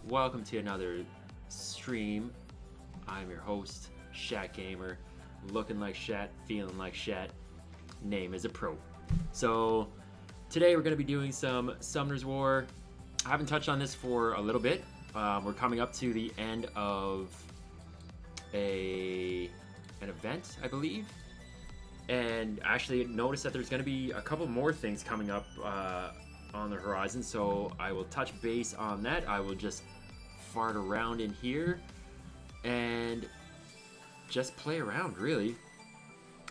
welcome to another stream. I'm your host, Shatgamer, looking like Shat, feeling like Shat, name is a pro. So today we're going to be doing some Summoner's War. I haven't touched on this for a little bit. We're coming up to the end of an event, I believe. And actually noticed that there's going to be a couple more things coming up on the horizon, so I will touch base on that. I will just fart around in here and just play around, really.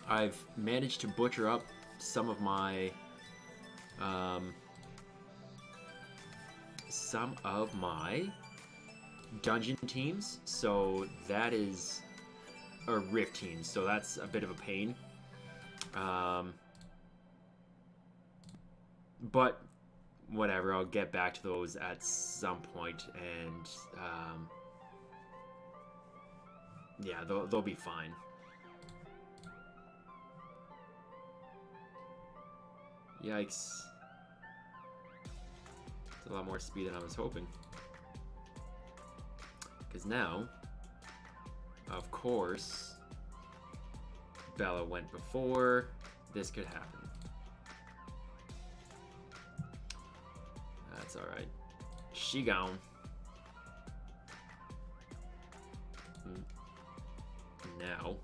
I've managed to butcher up some of my dungeon teams, so that is, or rift teams, so that's a bit of a pain. But whatever, I'll get back to those at some point, and yeah, they'll be fine. Yikes. It's a lot more speed than I was hoping. Because now, of course, Bella went before. This could happen. That's alright. She gone. Now.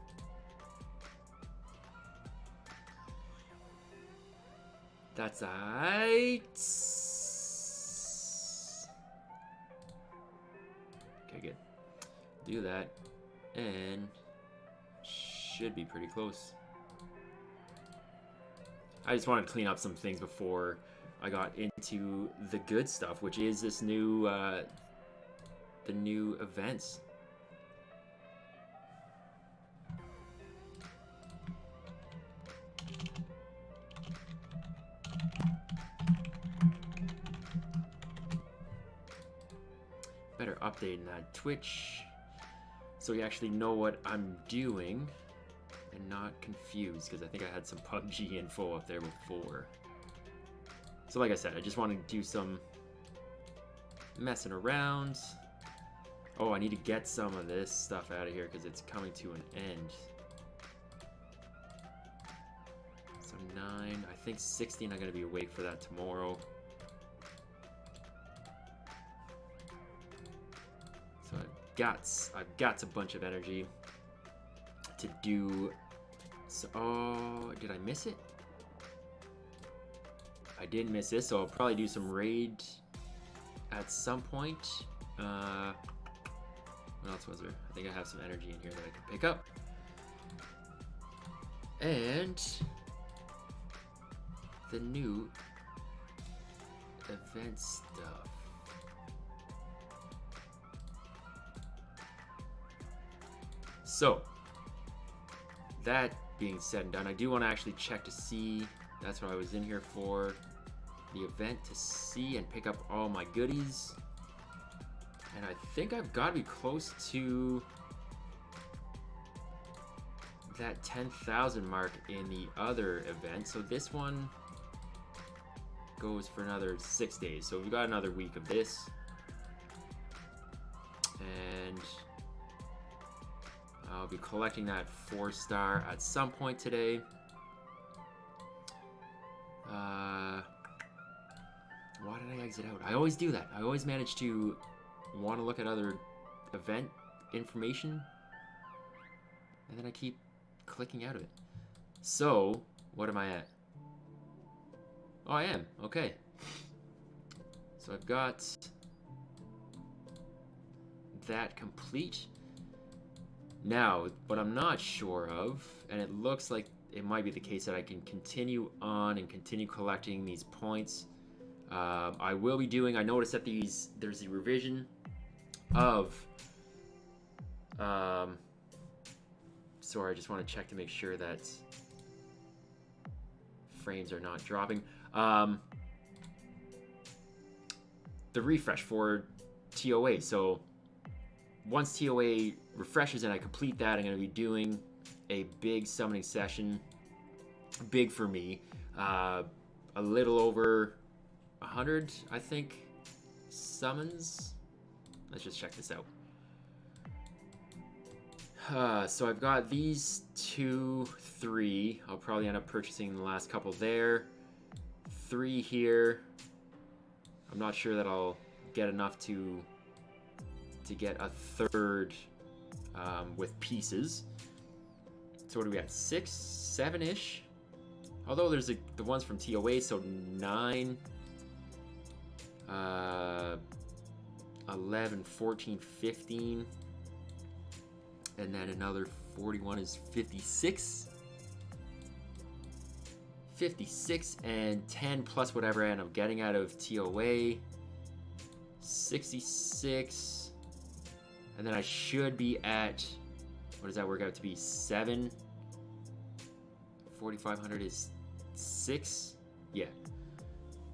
That's alright. Okay, good. Do that. And should be pretty close. I just wanted to clean up some things before I got into the good stuff, which is this new, the new events. Better update in that Twitch so you actually know what I'm doing and not confused, because I think I had some PUBG info up there before. So like I said, I just want to do some messing around. Oh, I need to get some of this stuff out of here because it's coming to an end. So 9, I think 16 I'm going to be awake for that tomorrow. So I've got a bunch of energy to do. So, oh, did I miss it? I did miss this, so I'll probably do some raid at some point. What else was there? I think I have some energy in here that I can pick up. And the new event stuff. So, that being said and done, I do want to actually check to see, that's what I was in here for, the event, to see and pick up all my goodies. And I think I've got to be close to that 10,000 mark in the other event. So this one goes for another 6 days. So we've got another week of this. And I'll be collecting that 4-star at some point today. Why did I exit out? I always do that. I always manage to want to look at other event information, and then I keep clicking out of it. So, what am I at? Oh, I am. Okay. So I've got that complete. Now, what I'm not sure of, and it looks like it might be the case that I can continue on and continue collecting these points. I will be doing, I noticed that there's a revision of, sorry, I just want to check to make sure that frames are not dropping. The refresh for TOA. So once TOA refreshes and I complete that, I'm going to be doing a big summoning session. Big for me. A little over 100, I think, summons let's just check this out. So I've got these 2, 3. I'll probably end up purchasing the last couple there. 3 here. I'm not sure that I'll get enough to get a third with pieces. So what do we got? 6, 7-ish. Although there's the ones from TOA, so 9, 11, 14, 15. And then another 41 is 56. 56 and 10 plus whatever I end up getting out of TOA. 66. And then I should be at, what does that work out to be? 7. 4,500 is 6. Yeah.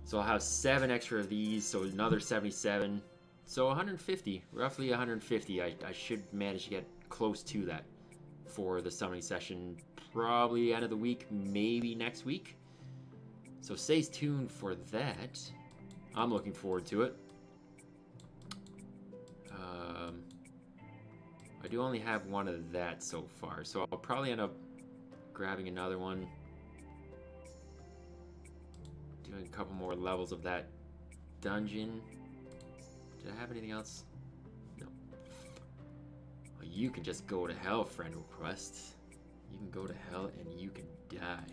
So I'll have 7 extra of these, so another 77. So 150, roughly 150. I should manage to get close to that for the summoning session, probably end of the week, maybe next week. So stay tuned for that. I'm looking forward to it. I do only have one of that so far, so I'll probably end up grabbing another one, doing a couple more levels of that dungeon. Did I have anything else? No. Well, you can just go to hell, friend request. You can go to hell and you can die.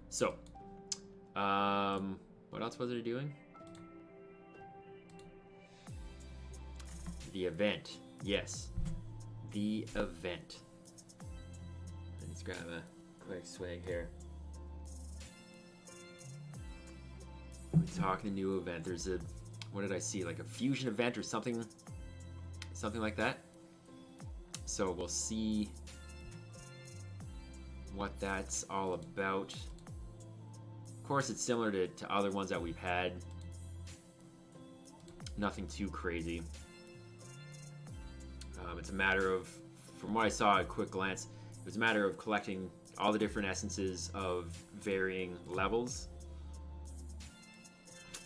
So, what else was it doing? The event. Yes. The event. Let's grab a quick swag here. We're talking a new event. There's a, what did I see? Like a fusion event or something like that. So we'll see what that's all about. Of course, it's similar to other ones that we've had. Nothing too crazy. It's a matter of, from what I saw at a quick glance, it was a matter of collecting all the different essences of varying levels.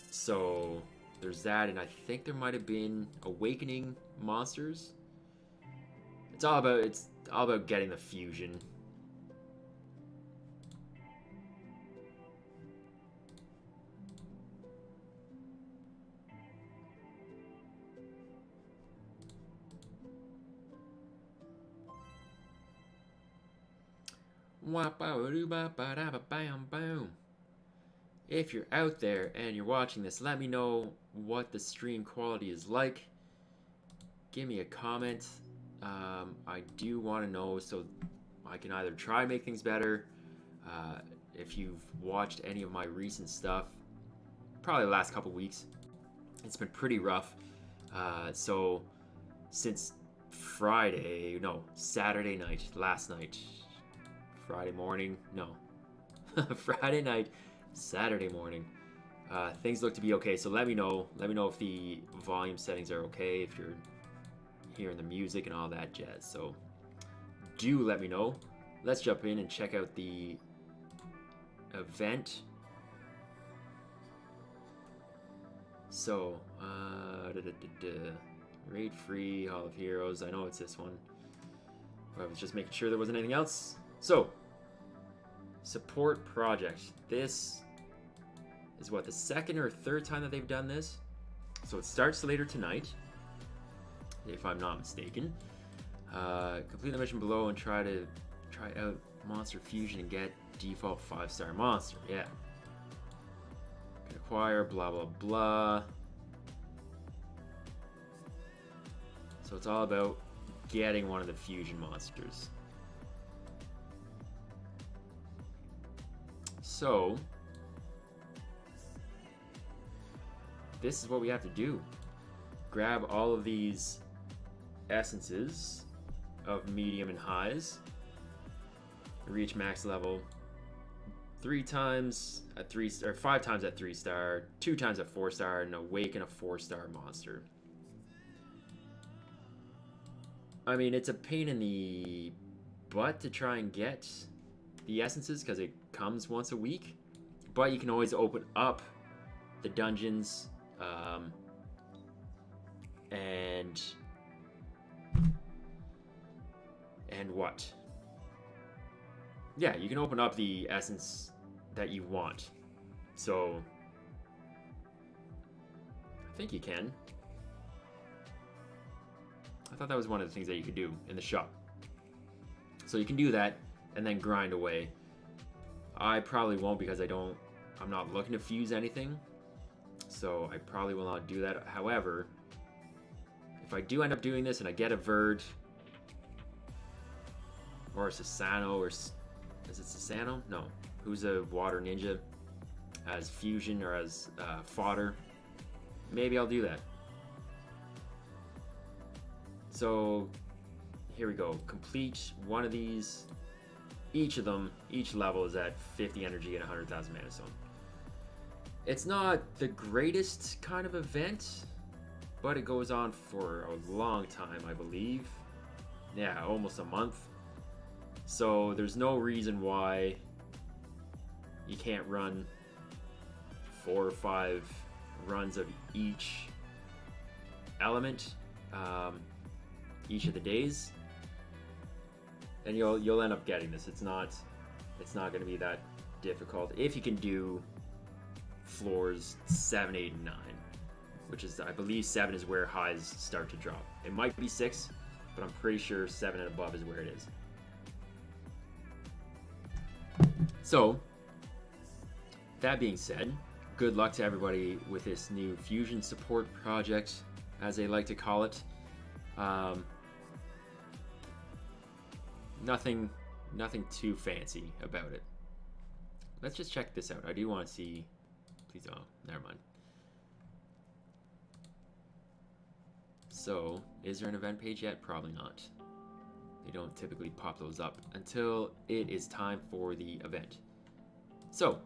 So there's that, and I think there might have been awakening monsters. It's all about getting the fusion. If you're out there and you're watching this, let me know what the stream quality is like. Give me a comment. I do want to know so I can either try and make things better. If you've watched any of my recent stuff, probably the last couple weeks, it's been pretty rough. So since Saturday night, last night, Friday morning, no, Friday night, Saturday morning, things look to be okay. So let me know if the volume settings are okay, if you're hearing the music and all that jazz. So do let me know. Let's jump in and check out the event. So raid free, Hall of Heroes. I know it's this one, but I was just making sure there wasn't anything else. So support project. This is what, the second or third time that they've done this. So it starts later tonight, if I'm not mistaken. Complete the mission below and try out Monster Fusion and get default 5-star monster. Yeah. Can acquire blah blah blah. So it's all about getting one of the fusion monsters. So this is what we have to do. Grab all of these essences of medium and highs. Reach max level 3 times at 3 or 5 times at 3-star, 2 times at 4-star, and awaken a 4-star monster. I mean, it's a pain in the butt to try and get the essences because it comes once a week, but you can always open up the dungeons, and what? Yeah, you can open up the essence that you want. So I think you can. I thought that was one of the things that you could do in the shop. So you can do that and then grind away. I probably won't because I'm not looking to fuse anything. So I probably will not do that. However, if I do end up doing this and I get a Verd or a Sasano, or is it Sasano? No. Who's a water ninja as fusion or as fodder? Maybe I'll do that. So here we go. Complete one of these. Each of them, each level is at 50 energy and 100,000 mana stone. It's not the greatest kind of event, but it goes on for a long time, I believe. Yeah, almost a month. So there's no reason why you can't run 4 or 5 runs of each element each of the days, and you'll end up getting this. It's not going to be that difficult if you can do floors 7, 8, and 9, which is, I believe 7 is where highs start to drop. It might be 6, but I'm pretty sure 7 and above is where it is. So that being said, good luck to everybody with this new fusion support project, as they like to call it. Nothing too fancy about it. Let's just check this out. I do want to see. Please, oh, never mind. So, is there an event page yet? Probably not. They don't typically pop those up until it is time for the event. So,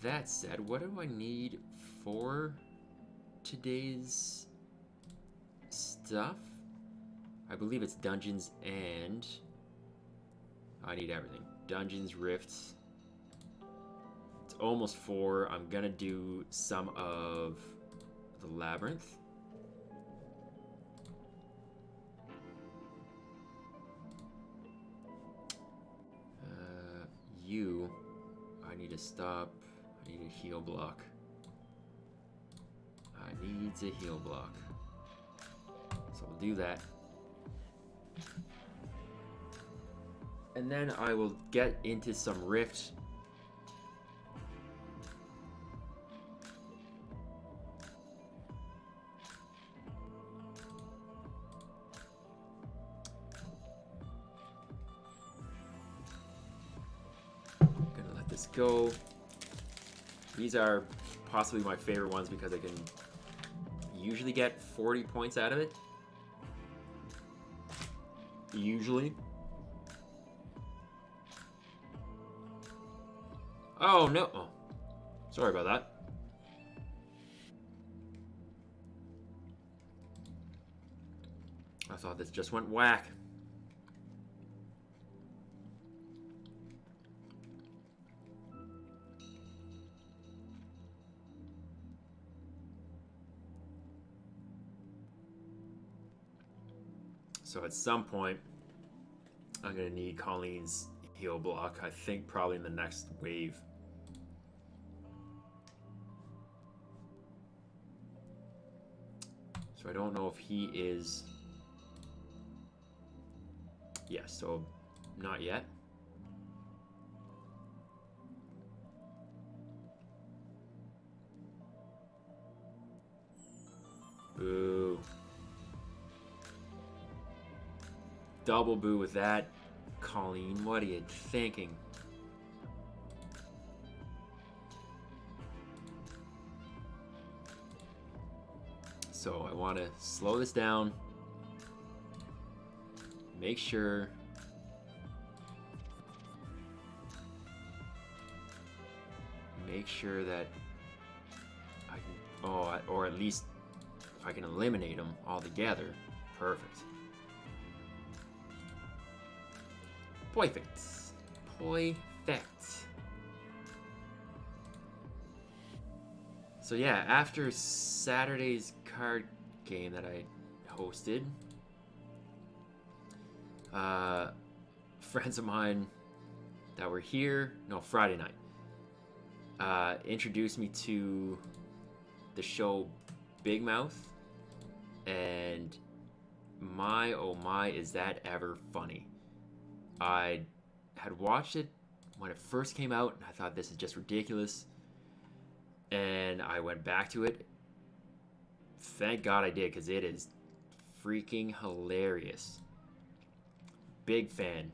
that said, what do I need for today's stuff? I believe it's dungeons, and I need everything. Dungeons, rifts. It's almost 4. I'm gonna do some of the labyrinth. I need to stop. I need a heal block. I need a heal block. So we'll do that. And then I will get into some rift. Gonna let this go. These are possibly my favorite ones because I can usually get 40 points out of it. Usually. Oh no. Oh, sorry about that. I thought this just went whack. So at some point, I'm going to need Colleen's heal block. I think probably in the next wave. So I don't know if he is... Yes, so not yet. Boo. Double boo with that. Colleen, what are you thinking? So I want to slow this down. Make sure that I can, or at least if I can eliminate them altogether. Perfect. Perfect. Perfect. So yeah, after Saturday's card game that I hosted, friends of mine that were here, no, Friday night, introduced me to the show Big Mouth, and my oh my, is that ever funny. I had watched it when it first came out, and I thought this is just ridiculous, and I went back to it. Thank God I did, because it is freaking hilarious. Big fan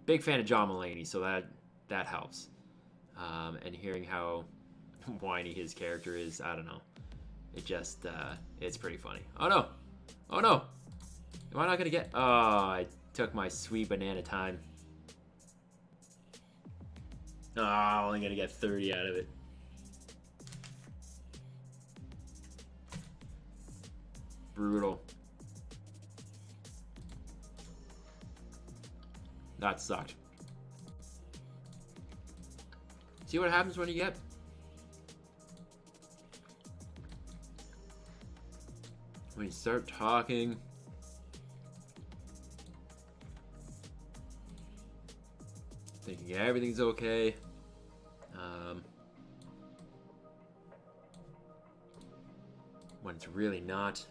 of John Mulaney, so that helps. And hearing how whiny his character is, I don't know, it just it's pretty funny. Oh no, am I not gonna get? Oh, I took my sweet banana time. Oh, I'm only gonna get 30 out of it. Brutal. That sucked. See what happens when you get when you start talking. Thinking everything's okay. When it's really not.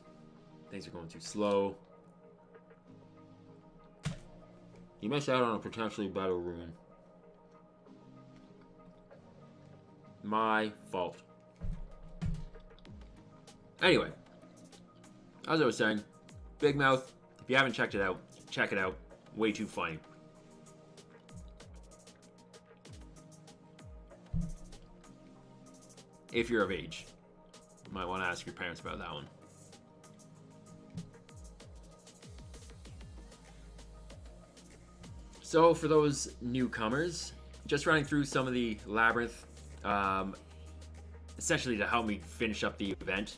Things are going too slow. You miss out on a potentially better rune. My fault. Anyway, as I was saying, Big Mouth, if you haven't checked it out, check it out. Way too funny. If you're of age, you might want to ask your parents about that one. So for those newcomers, just running through some of the Labyrinth, essentially to help me finish up the event,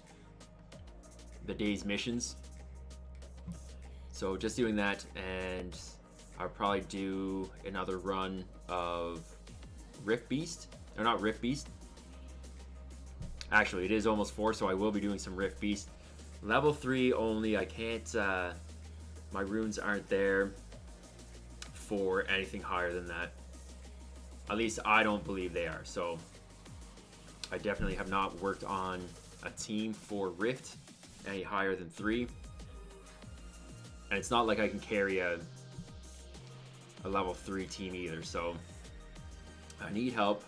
the day's missions. So just doing that, and I'll probably do another run of Rift Beast, or not Rift Beast. Actually, it is almost 4, so I will be doing some Rift Beast. Level 3 only. I can't, my runes aren't there for anything higher than that. At least I don't believe they are. So I definitely have not worked on a team for Rift any higher than 3. And it's not like I can carry a level 3 team either. So I need help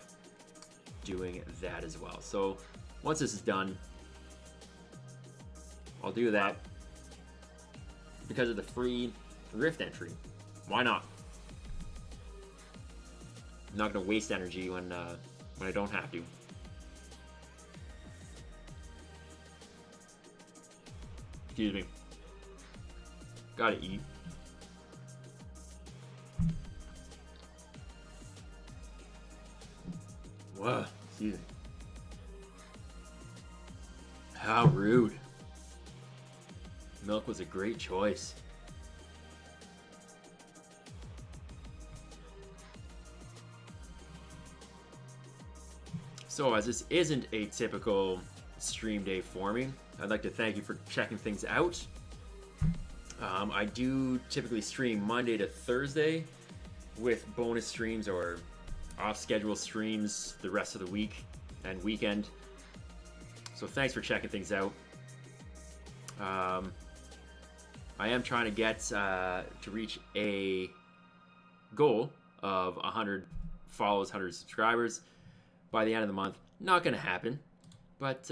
doing that as well. So once this is done, I'll do that because of the free Rift entry. Why not? I'm not gonna waste energy when I don't have to. Excuse me. Gotta eat. Whoa, excuse me. How rude. Milk was a great choice. So as this isn't a typical stream day for me, I'd like to thank you for checking things out. I do typically stream Monday to Thursday with bonus streams or off-schedule streams the rest of the week and weekend. So thanks for checking things out. I am trying to get to reach a goal of 100 follows, 100 subscribers by the end of the month. Not gonna happen, but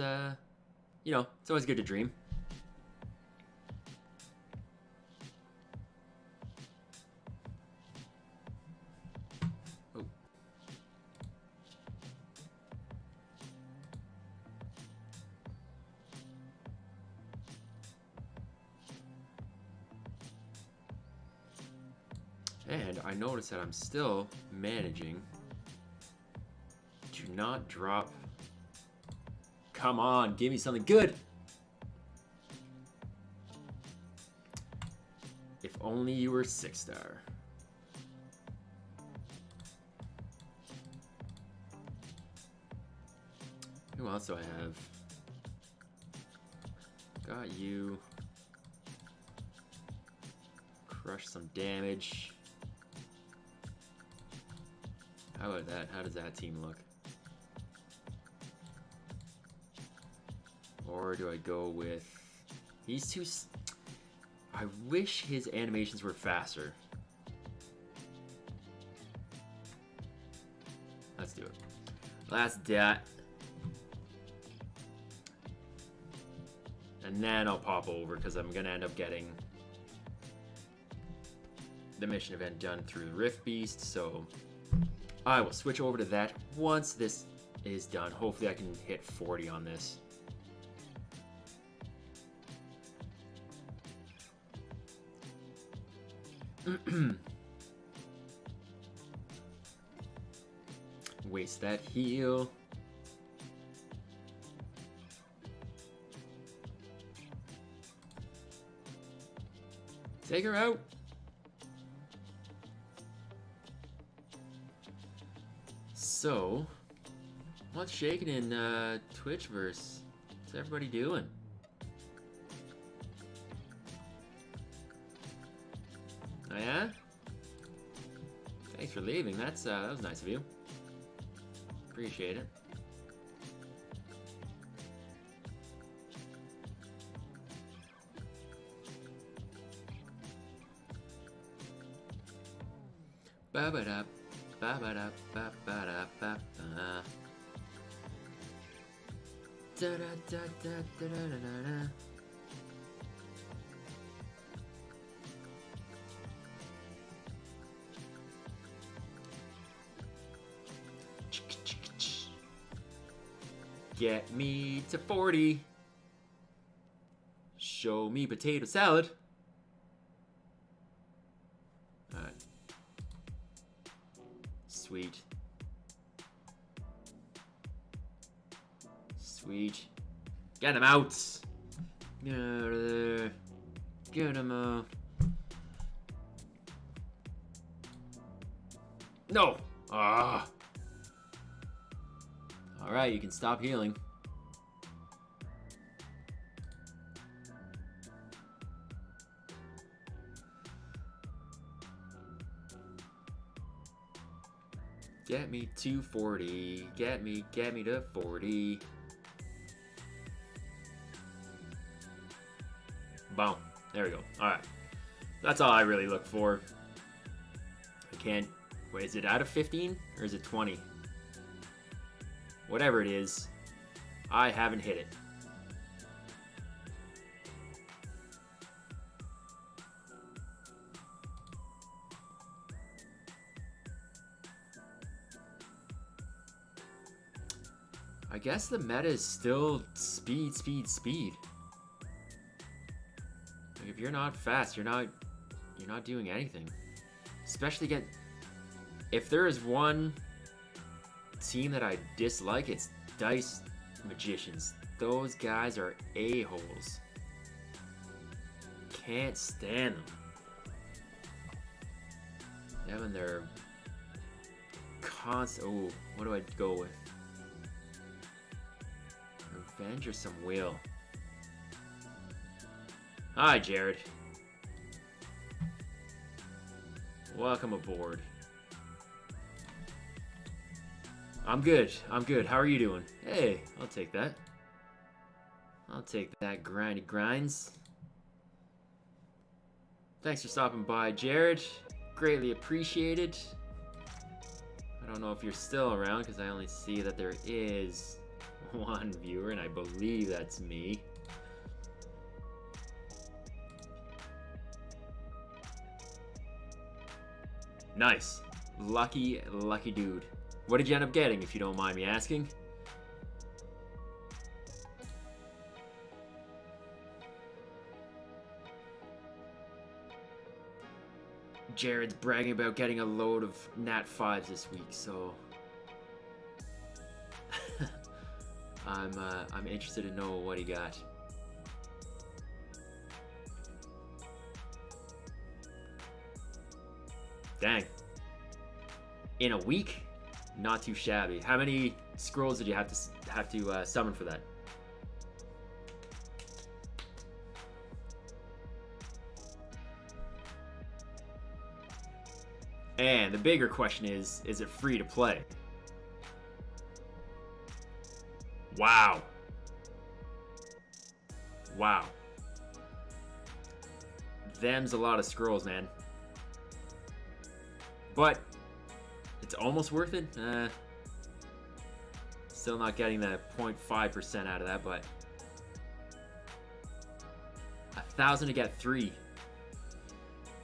you know, it's always good to dream. Oh. And I noticed that I'm still managing to not drop. Come on, give me something good. If only you were 6-star. Who else do I have? Got you. Crush some damage. How about that? How does that team look? Or do I go with... He's too... I wish his animations were faster. Let's do it. Let's do it. And then I'll pop over because I'm going to end up getting the mission event done through the Rift Beast. So I will switch over to that once this is done. Hopefully I can hit 40 on this. Waste that heal. Take her out. So, what's shaking in Twitchverse? What's everybody doing? Oh yeah? Thanks for leaving. That was nice of you. Appreciate it. Ba ba da ba ba da ba ba da ba ba. Da da da da da da da da. Get me to 40. Show me potato salad. Alright. Sweet. Sweet. Get him out. Get out of there. Get him out. No. Ah. Alright, you can stop healing. Get me to 40. Get me to 40. Boom. There we go. Alright. That's all I really look for. I can't... Wait, is it out of 15? Or is it 20? Whatever it is, I haven't hit it. I guess the meta is still speed, speed, speed. Like if you're not fast, you're not doing anything. Especially if there is one team that I dislike, it's Dice Magicians. Those guys are a-holes. Can't stand them. Them and their constant... Oh, what do I go with? Revenge or some will? Hi, Jared. Welcome aboard. I'm good. I'm good. How are you doing? Hey, I'll take that. I'll take that, grindy grinds. Thanks for stopping by, Jared. Greatly appreciated. I don't know if you're still around because I only see that there is one viewer, and I believe that's me. Nice. Lucky, lucky dude. What did you end up getting, if you don't mind me asking? Jared's bragging about getting a load of Nat 5s this week, so... I'm interested to know what he got. Dang. In a week? Not too shabby. How many scrolls did you have to summon for that? And the bigger question is it free to play? Wow. Wow. Them's a lot of scrolls, man. But it's almost worth it. Still not getting the 0.5% out of that, but 1,000 to get 3.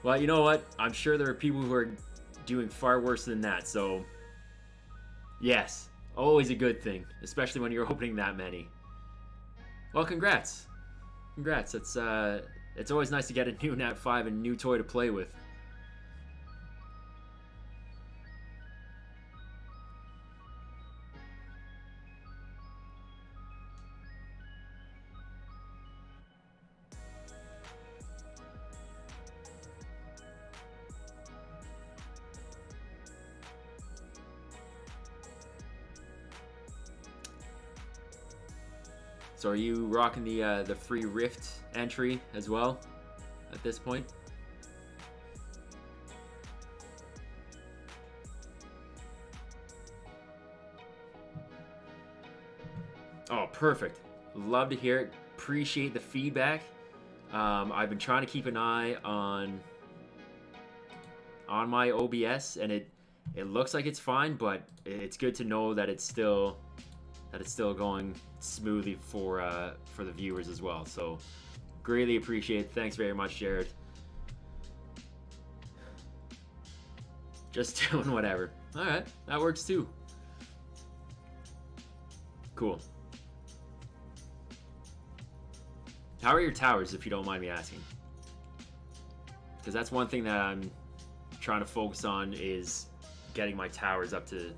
Well, you know what? I'm sure there are people who are doing far worse than that, so yes, always a good thing, especially when you're opening that many. Well, congrats. Congrats. It's always nice to get a new Nat 5 and new toy to play with. So are you rocking the free Rift entry as well at this point? Oh, perfect. Love to hear it. Appreciate the feedback. I've been trying to keep an eye on my OBS, and it looks like it's fine, but it's good to know that it's still going smoothly for the viewers as well. So greatly appreciate it. Thanks very much, Jared. Just doing whatever. All right, that works too. Cool. How are your towers, if you don't mind me asking? Because that's one thing that I'm trying to focus on, is getting my towers up to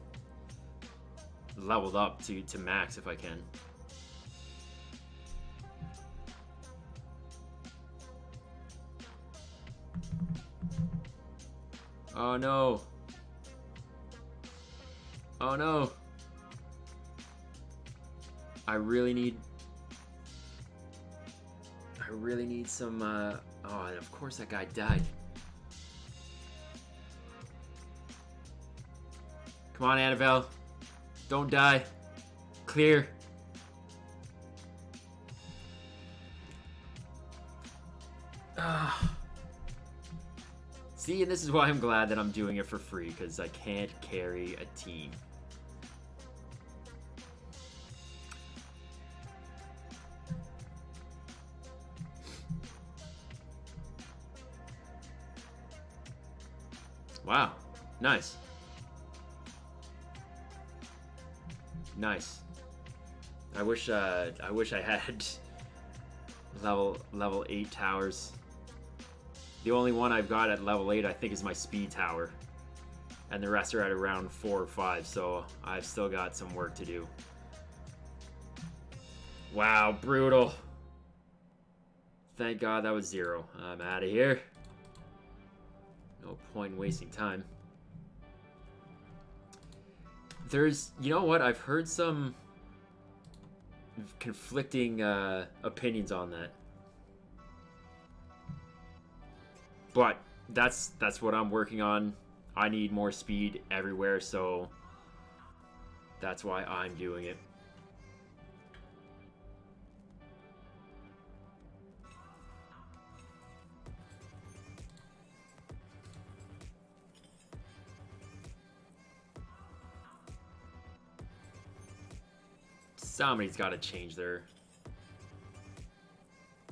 leveled up to max if I can. Oh no. Oh no. I really need some oh, and of course that guy died. Come on, Annabelle. Don't die. Clear. See, and this is why I'm glad that I'm doing it for free, because I can't carry a team. Wow. Nice. Nice. I wish I had level 8 towers. The only one I've got at level 8, I think, is my speed tower, and the rest are at around 4 or 5. So I've still got some work to do. Wow, brutal. Thank God that was 0. I'm out of here. No point in wasting time. There's, you know what? I've heard some conflicting opinions on that. But that's what I'm working on. I need more speed everywhere, so that's why I'm doing it. Somebody's got to change their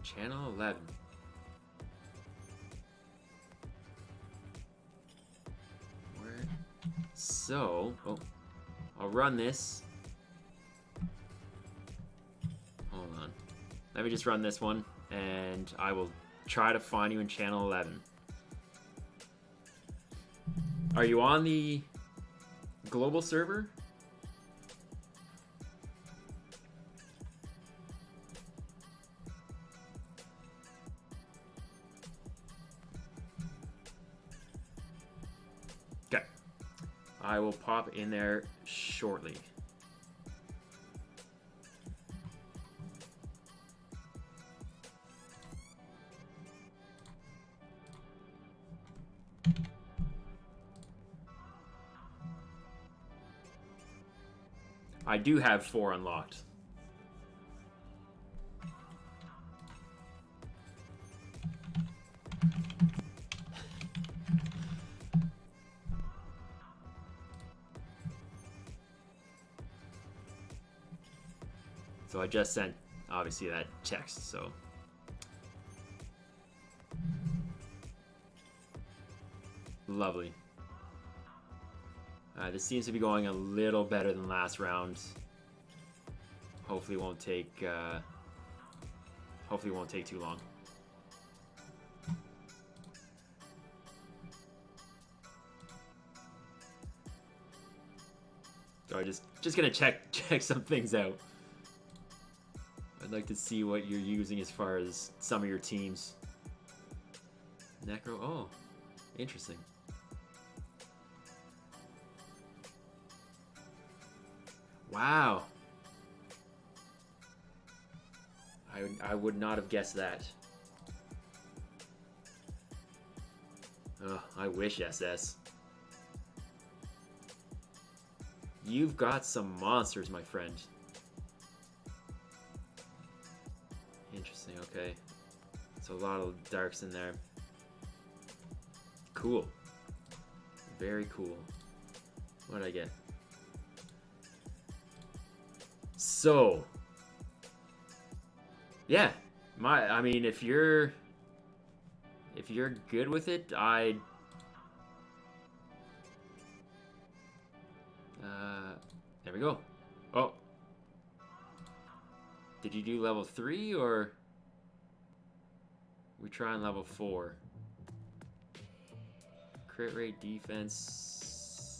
channel 11. Where? So, oh, I'll run this. Hold on. Let me just run this one, and I will try to find you in channel 11. Are you on the global server? I will pop in there shortly. I do have 4 unlocked. So I just sent, obviously, that text, so. Lovely. This seems to be going a little better than last round. Hopefully it won't take too long. So I'm just gonna check some things out. I'd like to see what you're using as far as some of your teams. Necro, oh, interesting. Wow. I would not have guessed that. Ugh, I wish, SS. You've got some monsters, my friend. Interesting, okay. So a lot of darks in there. Cool. Very cool. What did I get? So, yeah, I mean, if you're good with it, there we go. Oh, did you do level 3 or we try on level 4? Crit rate, defense.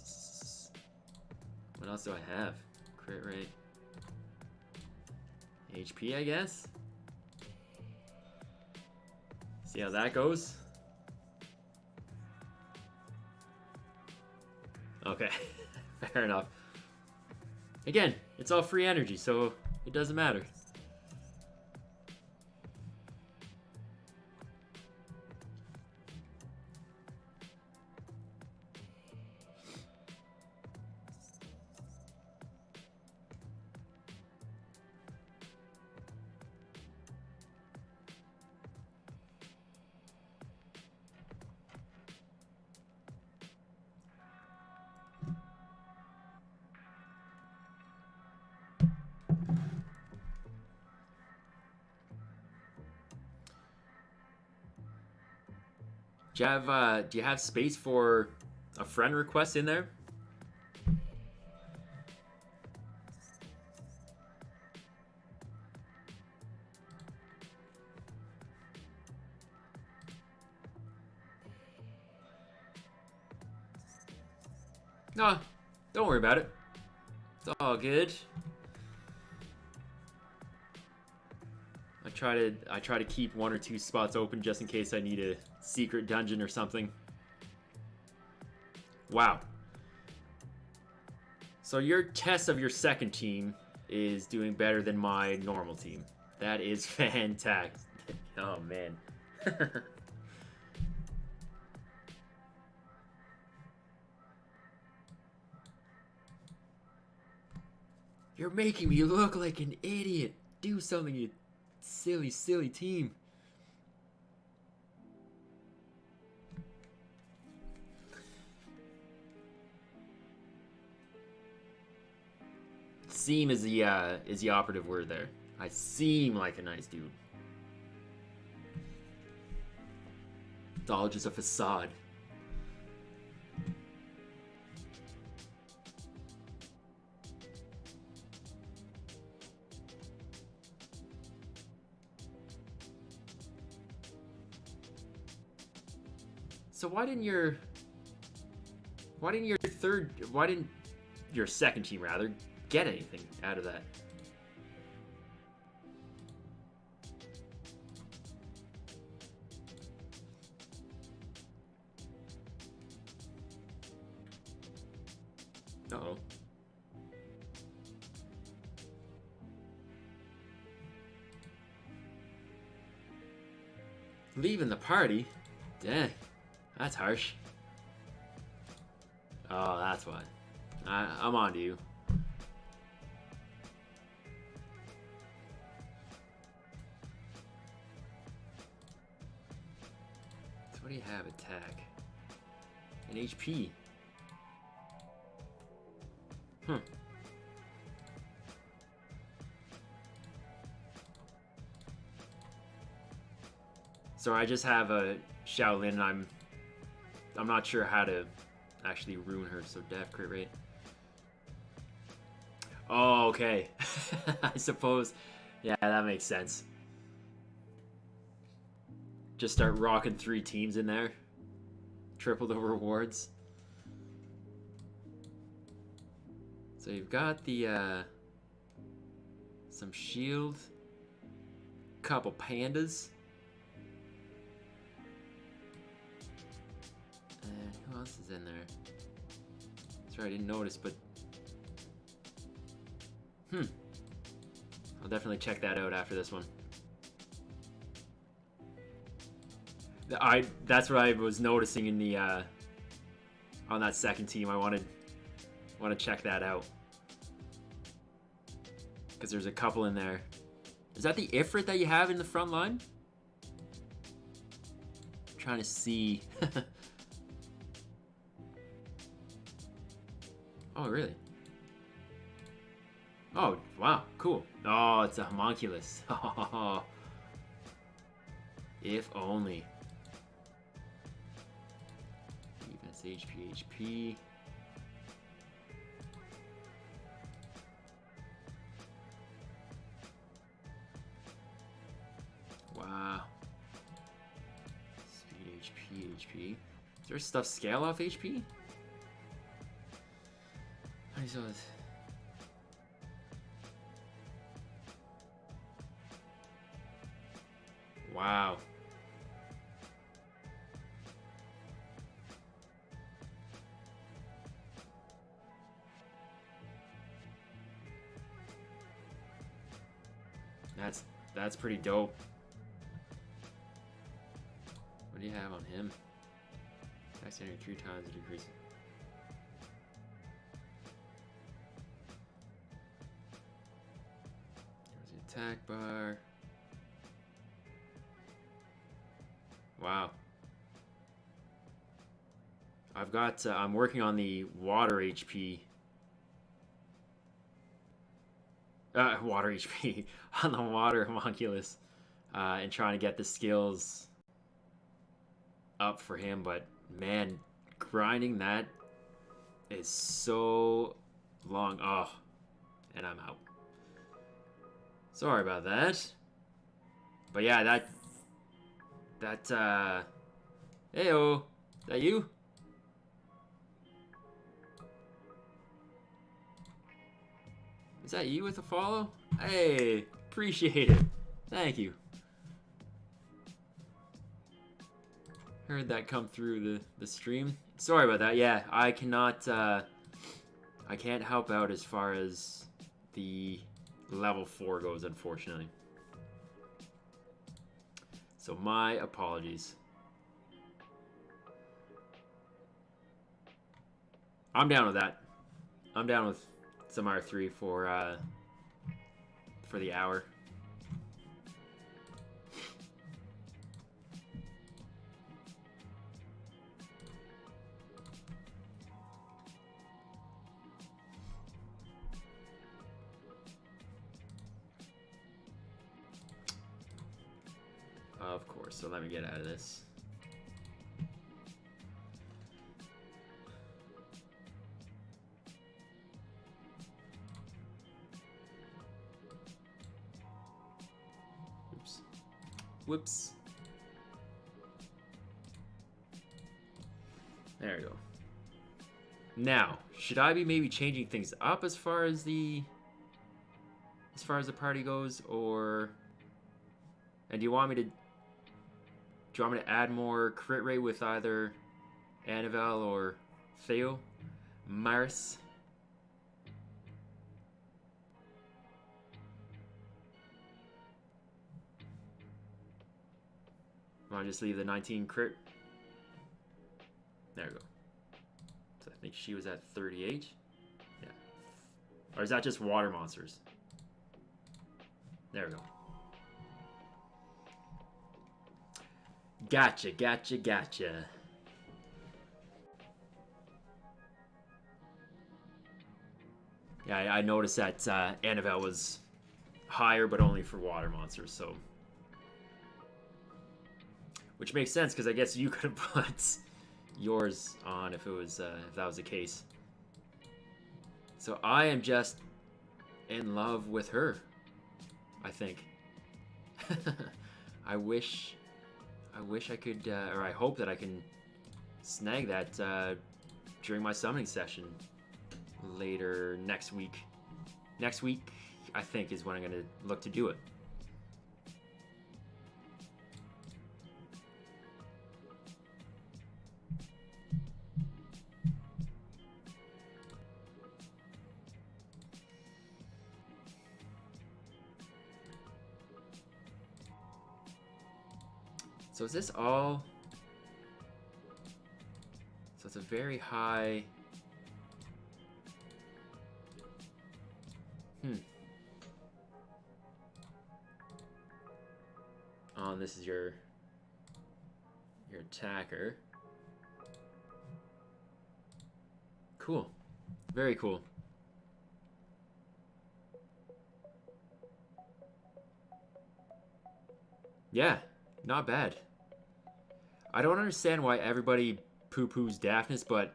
What else do I have? Crit rate. HP, I guess? See how that goes? Okay, fair enough. Again, it's all free energy, so it doesn't matter. Do you have space for a friend request in there? No, don't worry about it. It's all good. I try to keep 1 or 2 spots open just in case I need a secret dungeon or something. Wow. So your test of your second team is doing better than my normal team. That is fantastic. Oh man. You're making me look like an idiot. Do something, you silly, silly team. Seem is the operative word there. I seem like a nice dude. It's all just a facade. So why didn't your second team rather get anything out of that? Leaving the party? Dang. That's harsh. Oh, that's why. I'm on to you. So what do you have? Attack. And HP. Hmm. So I just have a Shaolin. I'm not sure how to actually ruin her. So def crit rate. Oh, okay. I suppose. Yeah, that makes sense. Just start rocking 3 teams in there. Triple the rewards. So you've got the some shield, couple pandas, and who else is in there? Sorry, I didn't notice, but I'll definitely check that out after this one. That's what I was noticing in the on that second team. I want to check that out because there's a couple in there. Is that the Ifrit that you have in the front line? I'm trying to see. Oh, really? Oh, wow, cool. Oh, it's a homunculus. If only. Defense, HP. Wow. Speed, HP. Is there stuff scale off HP? How many souls? Wow. That's pretty dope. What do you have on him? Attack standard 3 times, decrease. There's the attack bar. Wow. I've got, I'm working on the water HP. Water HP. On the water homunculus. And trying to get the skills up for him. But, man, grinding that is so long. Oh. And I'm out. Sorry about that. But yeah, heyo. Is that you? Is that you with a follow? Hey, appreciate it. Thank you. Heard that come through the stream. Sorry about that. Yeah, I cannot, I can't help out as far as the level 4 goes, unfortunately. So my apologies. I'm down with that. I'm down with some R3 for the hour. Of course, so let me get out of this. Oops. Whoops. There we go. Now, should I be maybe changing things up as far as the party goes, or and do you want me to add more crit rate with either Annabelle or Theo? Mars? Come on, just leave the 19 crit. There we go. So I think she was at 38. Yeah. Or is that just water monsters? There we go. Gotcha, gotcha, gotcha. Yeah, I noticed that Annabelle was higher, but only for water monsters, so... Which makes sense, because I guess you could have put yours on if it was if that was the case. So I am just in love with her, I think. I wish I could, or I hope that I can snag that during my summoning session later next week. Next week, I think, is when I'm going to look to do it. So is this all... So it's a very high... Oh, this is your attacker. Cool. Very cool. Yeah, not bad. I don't understand why everybody poo-poos Daphnis, but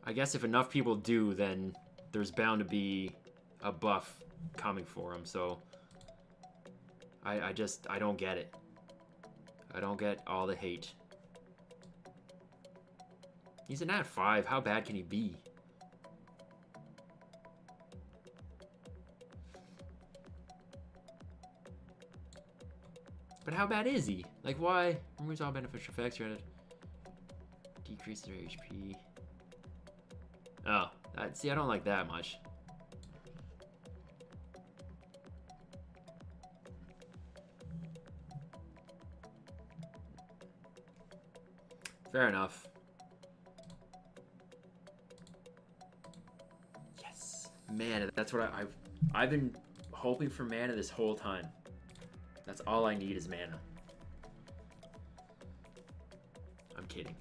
I guess if enough people do, then there's bound to be a buff coming for him, so I don't get it. I don't get all the hate. He's an at 5. How bad can he be? But how bad is he? Like, why? Removes all beneficial effects. Decreases their HP. Oh, see, I don't like that much. Fair enough. Yes, mana. That's what I've been hoping for, mana, this whole time. That's all I need is mana. I'm kidding.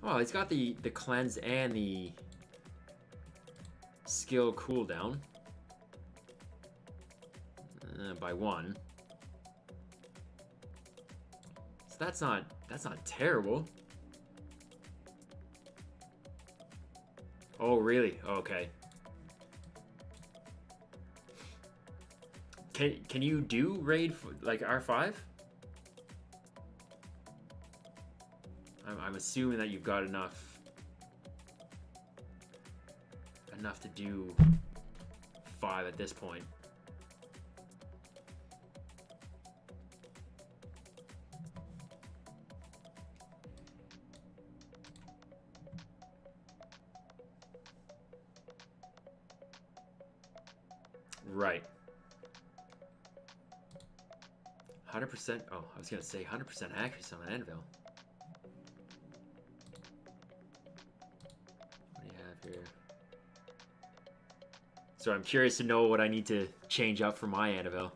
Oh, it's got the cleanse and the skill cooldown by 1. So that's not terrible. Oh, really? Okay. Can you do raid like R5? I'm assuming that you've got enough to do 5 at this point. Right. 100%. Oh, I was gonna say 100% accuracy on Annabelle. What do you have here? So I'm curious to know what I need to change up for my Annabelle.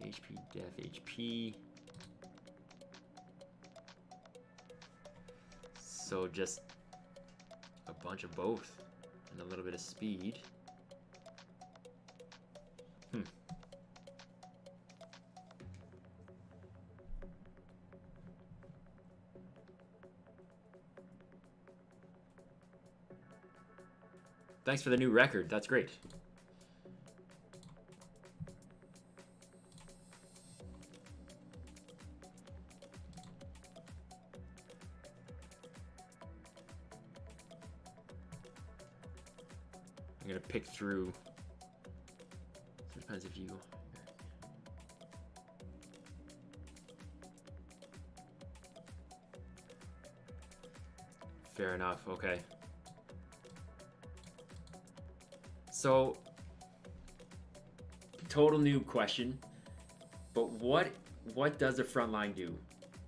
HP, def, HP. So just a bunch of both and a little bit of speed. Thanks for the new record. That's great. I'm gonna pick through. So it depends if you. Fair enough. Okay. So, total new question, but what does the front line do?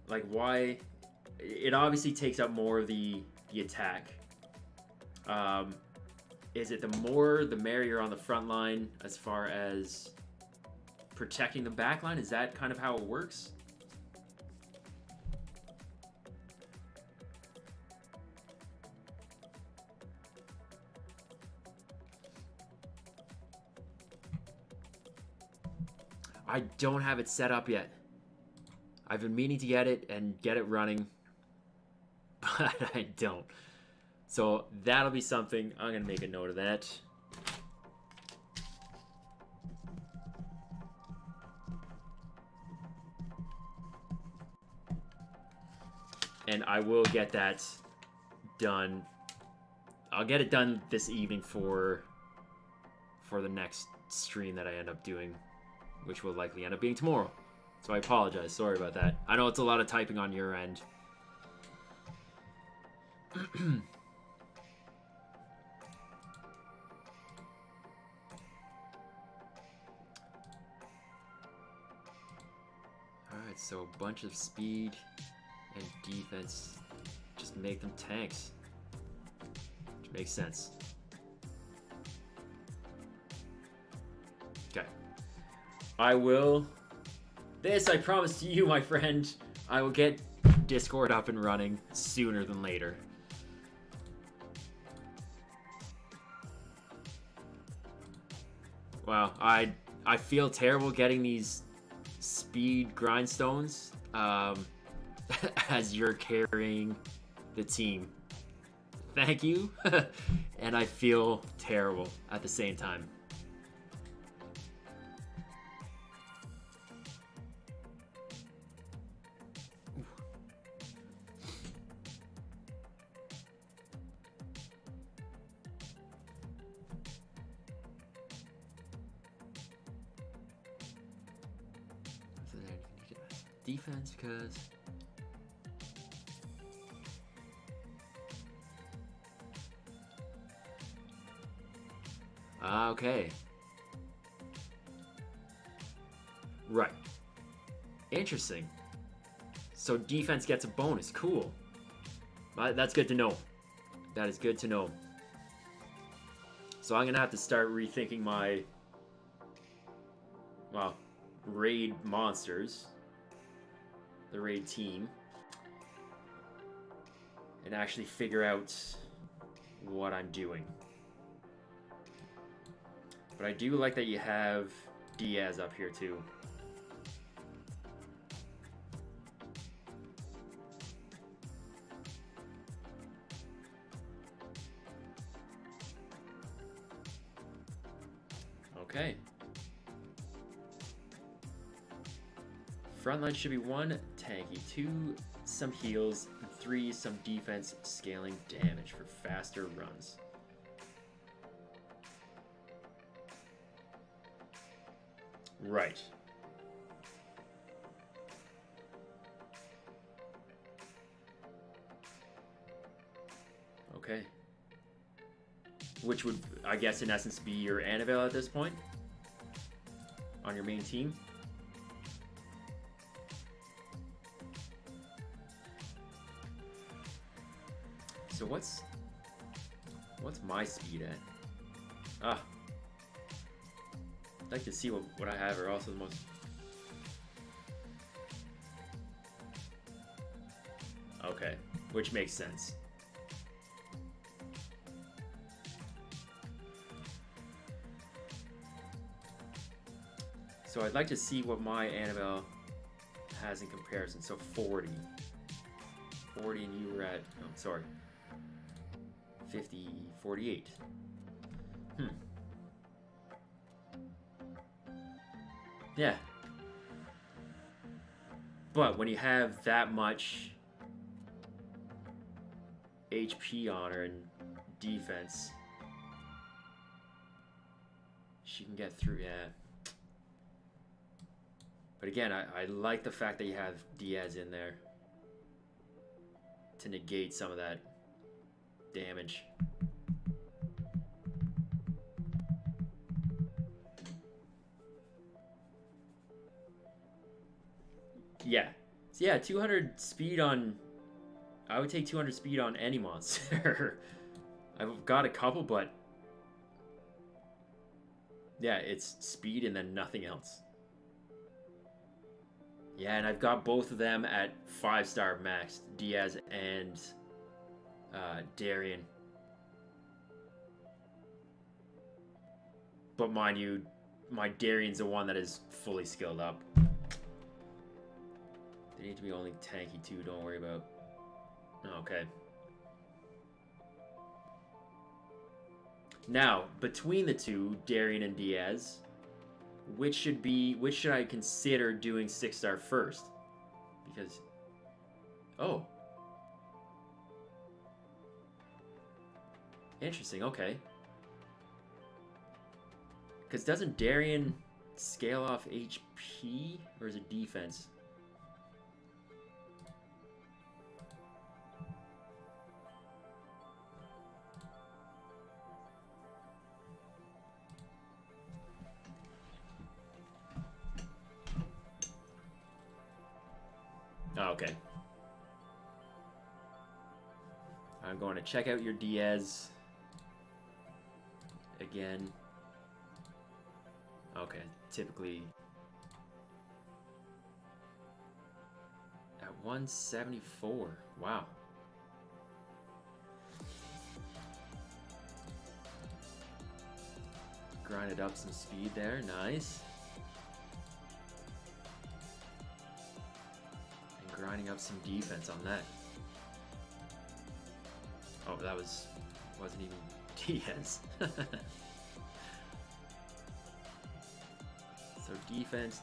Like, why? It obviously takes up more of the attack. Is it the more the merrier on the front line as far as protecting the back line? Is that kind of how it works? I don't have it set up yet. I've been meaning to get it and get it running, but I don't. So that'll be something. I'm going to make a note of that. And I will get that done. I'll get it done this evening for the next stream that I end up doing, which will likely end up being tomorrow. So I apologize. Sorry about that. I know it's a lot of typing on your end. Alright, so a bunch of speed and defense. Just make them tanks. Which makes sense. Okay. I will... This, I promise to you, my friend, I will get Discord up and running sooner than later. Wow, I feel terrible getting these speed grindstones as you're carrying the team. Thank you. And I feel terrible at the same time. Defense, because okay, right, interesting. So defense gets a bonus. Cool. That's good to know. That is good to know. So I'm gonna have to start rethinking my raid monsters, the raid team, and actually figure out what I'm doing. But I do like that you have Diaz up here too. Okay. Frontline should be 1, tanky, 2, some heals, and 3, some defense, scaling damage for faster runs. Right. Okay. Which would, I guess, in essence, be your Annabelle at this point? On your main team? So what's my speed at? I'd like to see what I have, or also the most... Okay, which makes sense. So I'd like to see what my Annabelle has in comparison. So 40. 40 and you were at, oh, sorry. 50, 48. Yeah. But when you have that much HP on her and defense, she can get through, yeah. But again, I like the fact that you have Diaz in there to negate some of that damage. Yeah. So yeah, 200 speed on... I would take 200 speed on any monster. I've got a couple, but... yeah, it's speed and then nothing else. Yeah, and I've got both of them at 5-star max. Diaz and Darien. But mind you, my Darien's the one that is fully skilled up. They need to be only tanky too, don't worry about. Okay. Now, between the two, Darien and Diaz, which should I consider doing 6-star first? Because, oh. Interesting, okay. Because doesn't Darien scale off HP, or is it defense? Oh, okay. I'm going to check out your Diaz again. Okay, typically at 174. Wow. Grinded up some speed there. Nice. And grinding up some defense on that. Oh, that wasn't even Diaz. So defense,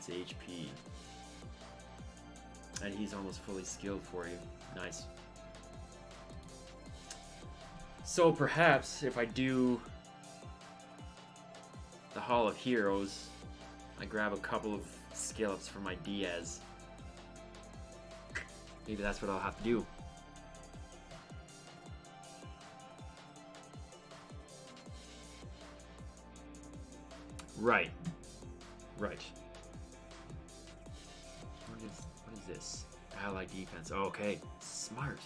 HP. And he's almost fully skilled for you. Nice. So perhaps if I do the Hall of Heroes, I grab a couple of skill ups for my Diaz. Maybe that's what I'll have to do. Right. Right. What is this? Ally defense. Oh, okay. Smart.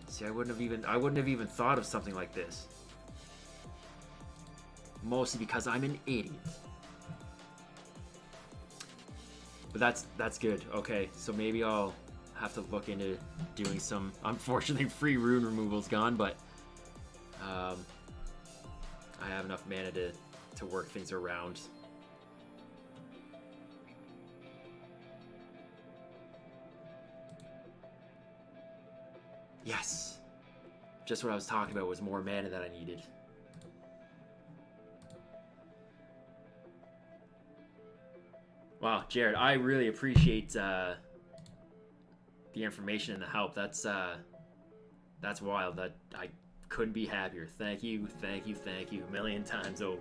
See, I wouldn't have even thought of something like this. Mostly because I'm an idiot. But that's good. Okay, so maybe I'll have to look into doing some. Unfortunately, free rune removal's gone, but I have enough mana to work things around. Yes! Just what I was talking about was more mana that I needed. Wow, Jared, I really appreciate the information and the help. That's wild. That I couldn't be happier. Thank you, thank you, thank you a million times over.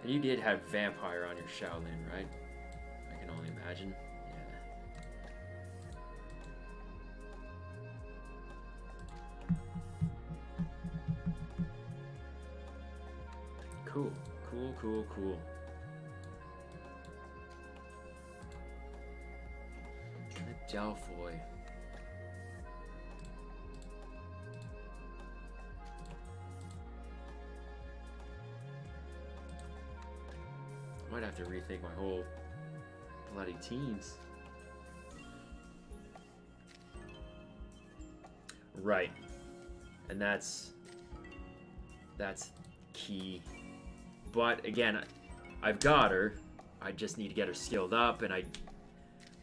And you did have Vampire on your Shaolin, right? I can only imagine. Yeah. Cool, cool, cool, cool. Delphoy. Might have to rethink my whole bloody teams. Right. And that's key. But again, I've got her. I just need to get her skilled up, and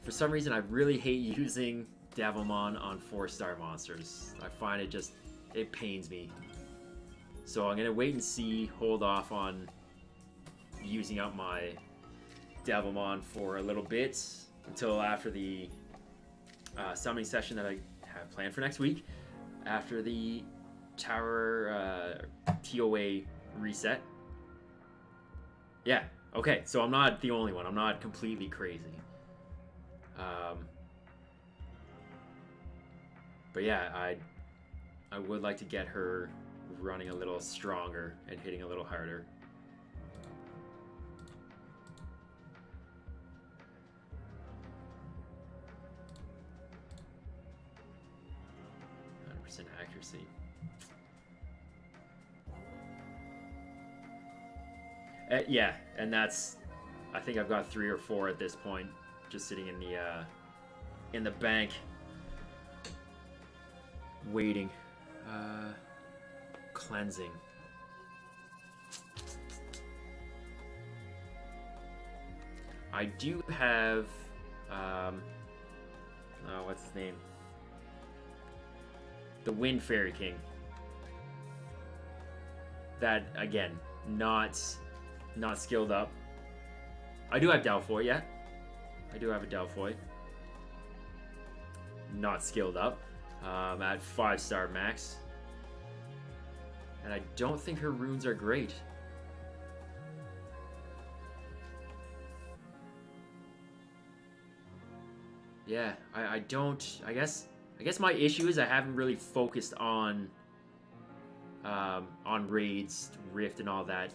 for some reason I really hate using Devilmon on 4-star monsters. I find it pains me. So I'm gonna wait and see, hold off on using up my Devilmon for a little bit until after the summoning session that I have planned for next week, after the Tower TOA reset. Yeah, okay, so I'm not the only one. I'm not completely crazy. But yeah, I would like to get her running a little stronger and hitting a little harder. Accuracy. Yeah, and that's, I think I've got 3 or 4 at this point, just sitting in the bank, waiting. Cleansing. I do have, oh, what's his name? The Wind Fairy King. That, again, not skilled up. I do have Delphoy, yeah. I do have a Delphoy. Not skilled up. At 5-star max. And I don't think her runes are great. Yeah, I don't, I guess my issue is I haven't really focused on raids, Rift, and all that.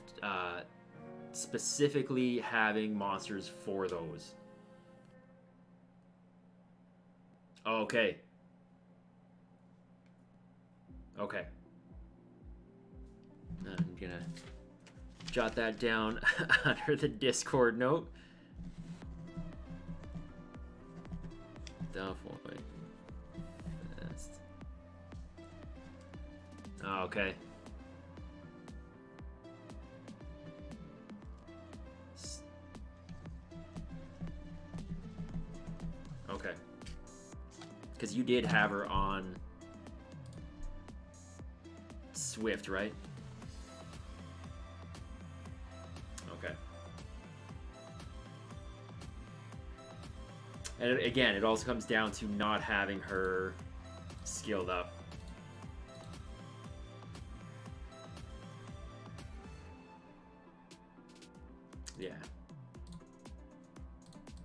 Specifically having monsters for those. Okay. Okay. I'm gonna jot that down under the Discord note. Downfall. Fast. Oh, okay. Okay. Because you did have her on Swift, right? Okay. And again, it also comes down to not having her skilled up. Yeah.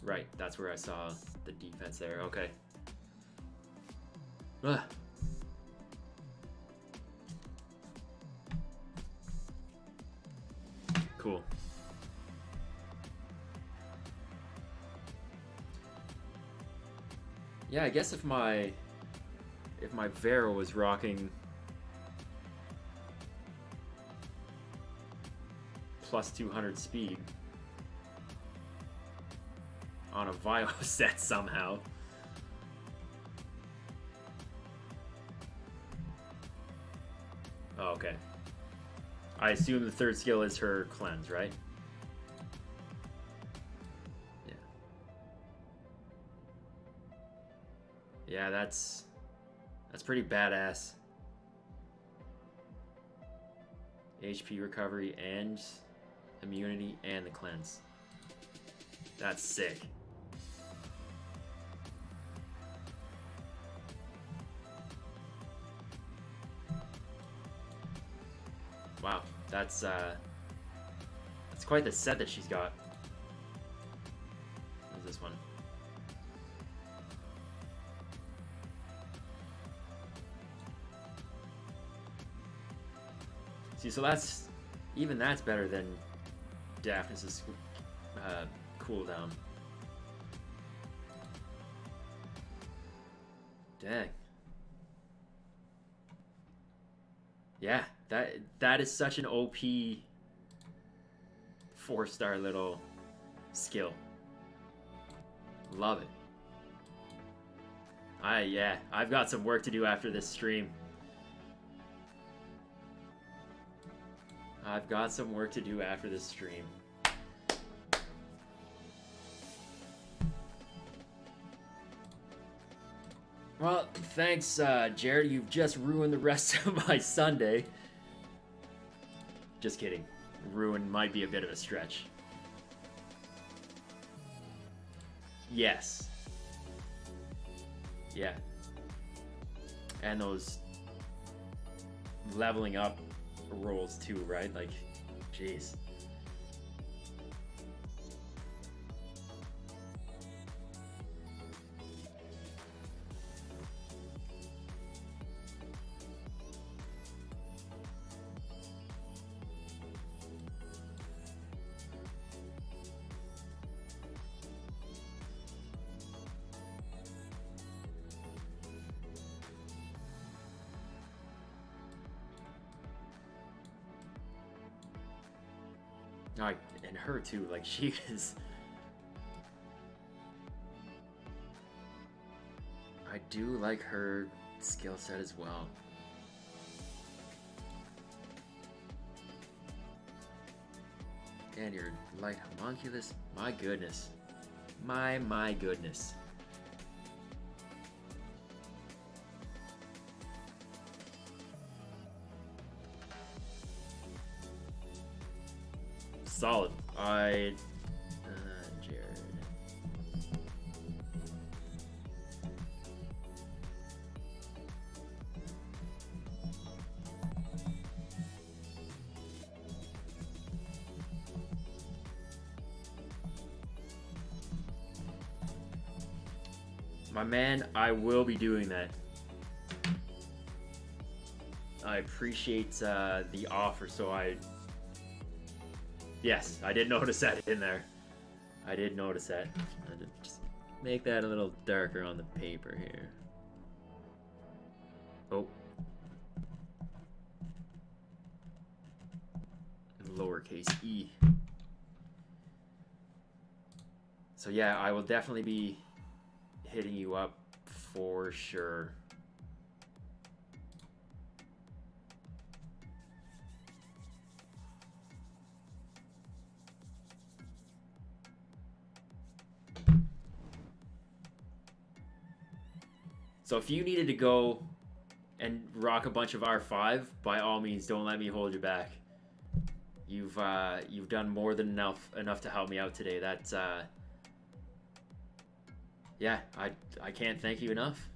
Right, that's where I saw the defense there. Okay. Ugh. Cool. Yeah, I guess if my Vero was rocking plus 200 speed on a Vio set somehow. Oh, okay. I assume the third skill is her cleanse, right? Yeah. Yeah, that's pretty badass. HP recovery and immunity and the cleanse. That's sick. Wow, that's quite the set that she's got. What is this one? See, so that's better than Daphne's cooldown. Dang. Yeah, that is such an OP 4-star little skill. Love it. Yeah, I've got some work to do after this stream. I've got some work to do after this stream. Well, thanks, Jared. You've just ruined the rest of my Sunday. Just kidding. Ruin might be a bit of a stretch. Yes. Yeah. And those leveling up rolls too, right? Like, jeez. And her too, like she is. I do like her skill set as well. And your light homunculus, my goodness. My goodness. Solid. Jared. My man, I will be doing that. I appreciate the offer, so Yes, I did notice that in there. I did notice that. Just make that a little darker on the paper here. Oh. Lowercase e. So yeah, I will definitely be hitting you up for sure. So if you needed to go and rock a bunch of R5, by all means, don't let me hold you back. You've done more than enough to help me out today. That's yeah, I can't thank you enough.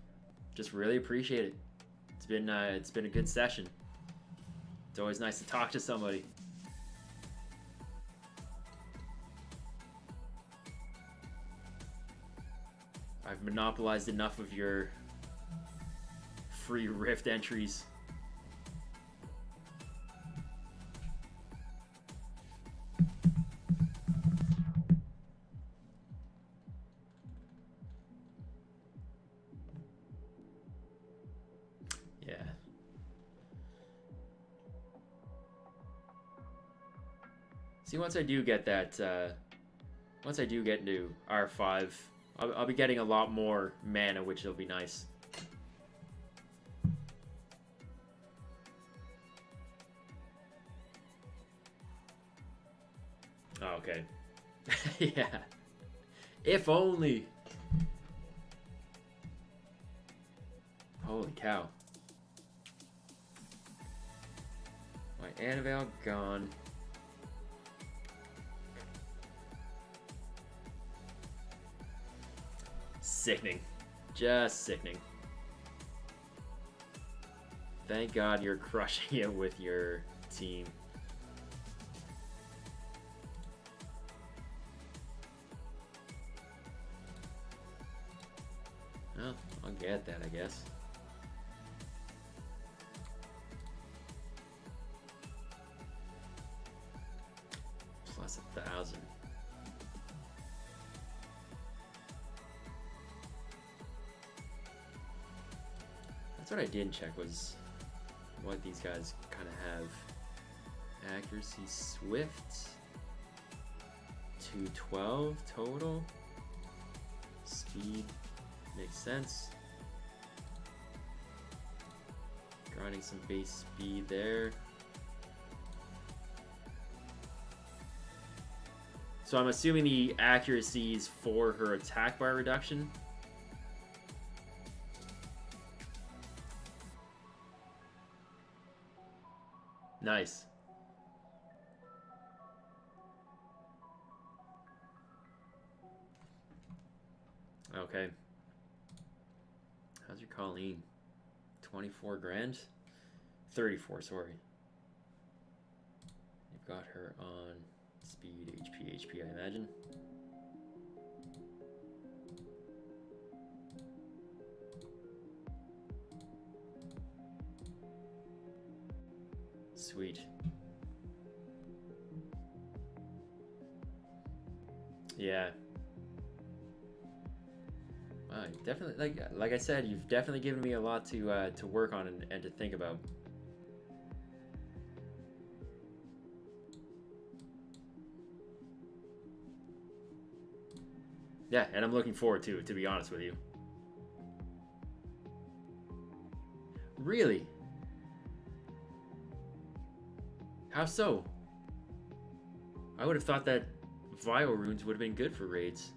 Just really appreciate it. It's been a good session. It's always nice to talk to somebody. I've monopolized enough of your free Rift entries. Yeah. See, once I do get that, once I do get into R5, I'll be getting a lot more mana, which will be nice. Oh, okay. Yeah. If only. Holy cow. My Annabelle gone. Sickening. Just sickening. Thank God you're crushing it with your team. Well, I'll get that, I guess. Plus 1,000. That's what I didn't check was what these guys kind of have. Accuracy, swift. 212 total. Speed. Makes sense. Grinding some base speed there. So I'm assuming the accuracy is for her attack bar reduction. Nice. Okay. How's your Colleen? 24 grand? 34, sorry. You've got her on speed, HP, I imagine. Sweet. Yeah. Wow, definitely, like I said, you've definitely given me a lot to work on and to think about. Yeah, and I'm looking forward to it, to be honest with you. Really? How so? I would have thought that Vio runes would have been good for raids.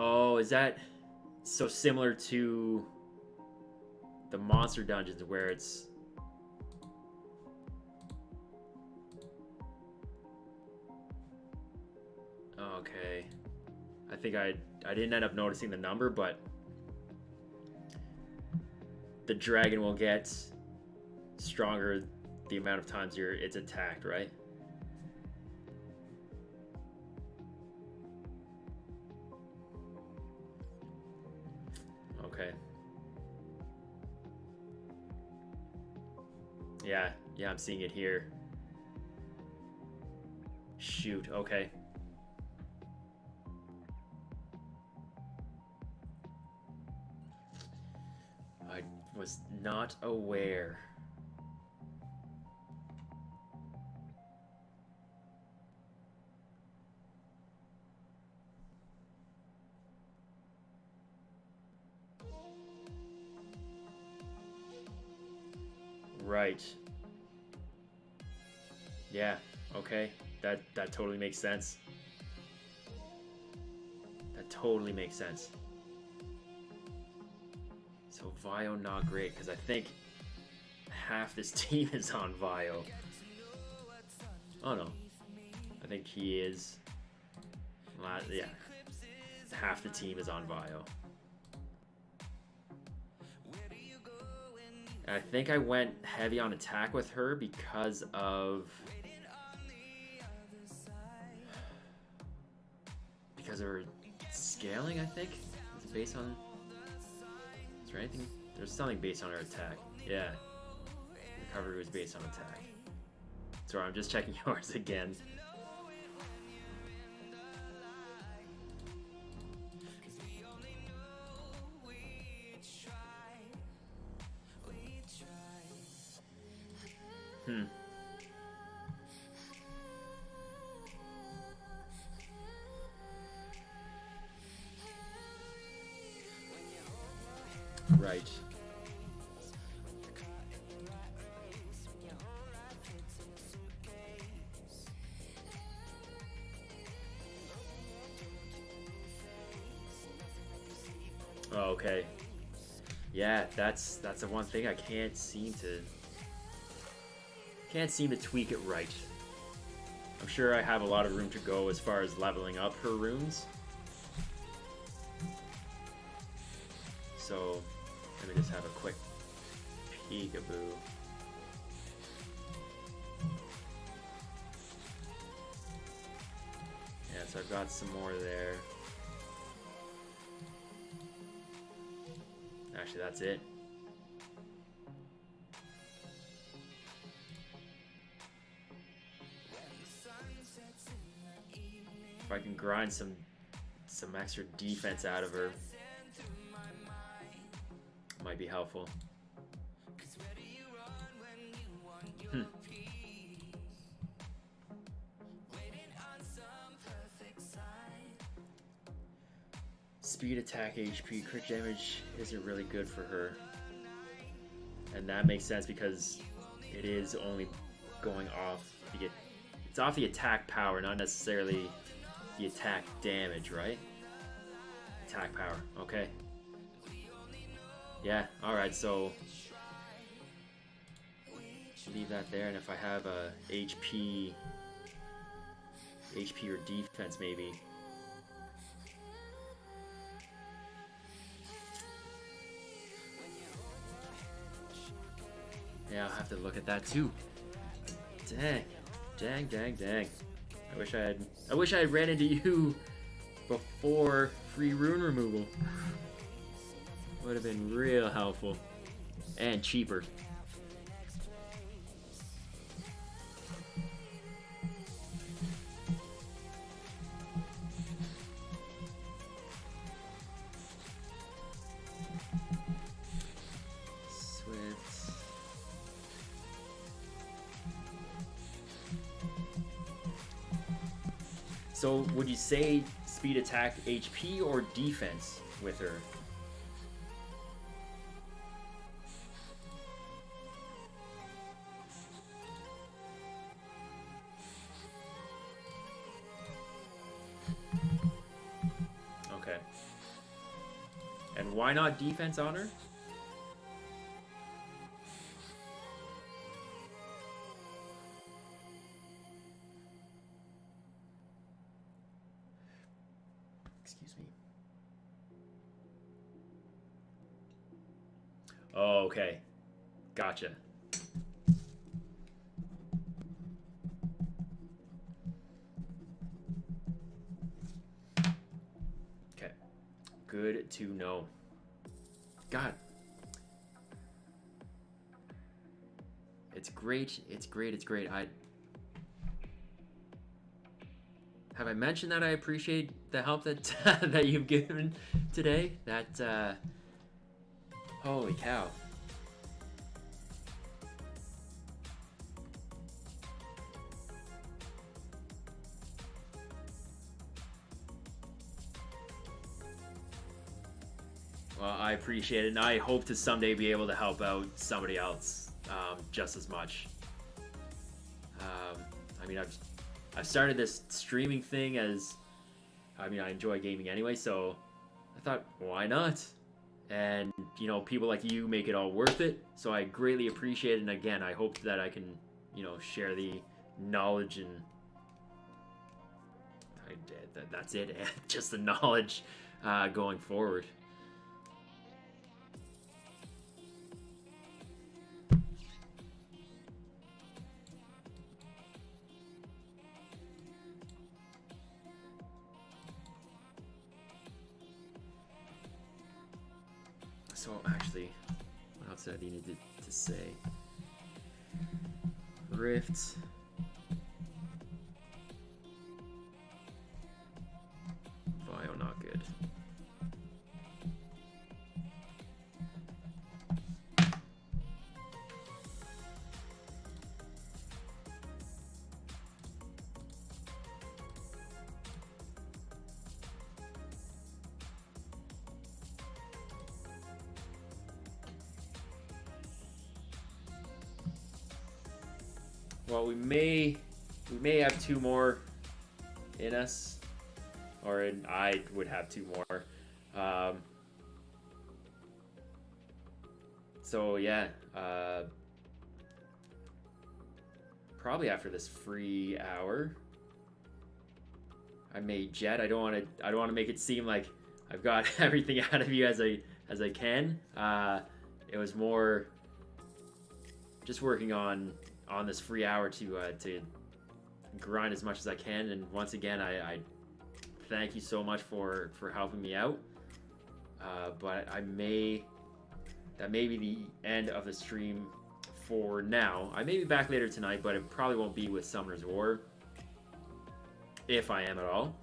Oh, is that so similar to the monster dungeons where it's... Okay. I think I didn't end up noticing the number, but the dragon will get stronger the amount of times it's attacked, right? Okay. Yeah, I'm seeing it here. Shoot, okay. I was not aware. Right. Yeah, okay. That totally makes sense. That totally makes sense. So Vio not great, because I think half this team is on Vio. Oh no. I think he is. Yeah. Half the team is on Vio. I think I went heavy on attack with her because of her scaling, I think. Is it based on... Is there anything? There's something based on her attack. Yeah. Recovery was based on attack. Sorry, I'm just checking yours again. Right. Oh, okay. Yeah, that's the one thing I can't seem to tweak it right. I'm sure I have a lot of room to go as far as leveling up her runes. So let me just have a quick peekaboo. Yeah, so I've got some more there. Actually, that's it. If I can grind some extra defense out of her, might be helpful. Speed, attack, HP, crit damage isn't really good for her. And that makes sense because it is only going off It's off the attack power, not necessarily the attack damage, right? Attack power, okay. Yeah, alright, so leave that there, and if I have a HP or defense maybe. Yeah, I'll have to look at that too. Dang. I wish I had ran into you before free rune removal. Would have been real helpful. And cheaper. So, would you say speed, attack, HP, or defense with her? Okay. And why not defense on her? Excuse me. Oh, okay. Gotcha. Okay. Good to know. God. It's great. It's great. It's great. Have I mentioned that I appreciate the help that that you've given today? That holy cow. Well, I appreciate it, and I hope to someday be able to help out somebody else just as much. I mean, I've started this streaming thing as, I mean, I enjoy gaming anyway, so I thought, why not? And, you know, people like you make it all worth it, so I greatly appreciate it, and again, I hope that I can, you know, share the knowledge and that's it, just the knowledge going forward. So actually, what else did I need to say? Rift. Bio not good. Well, we may have two more in us, or I would have two more. So yeah, probably after this free hour, I may jet. I don't want to make it seem like I've got everything out of you as I can. It was more just working on this free hour to grind as much as I can, and once again I thank you so much for helping me out, but that may be the end of the stream for now. I may be back later tonight, but it probably won't be with Summoner's War, if I am at all.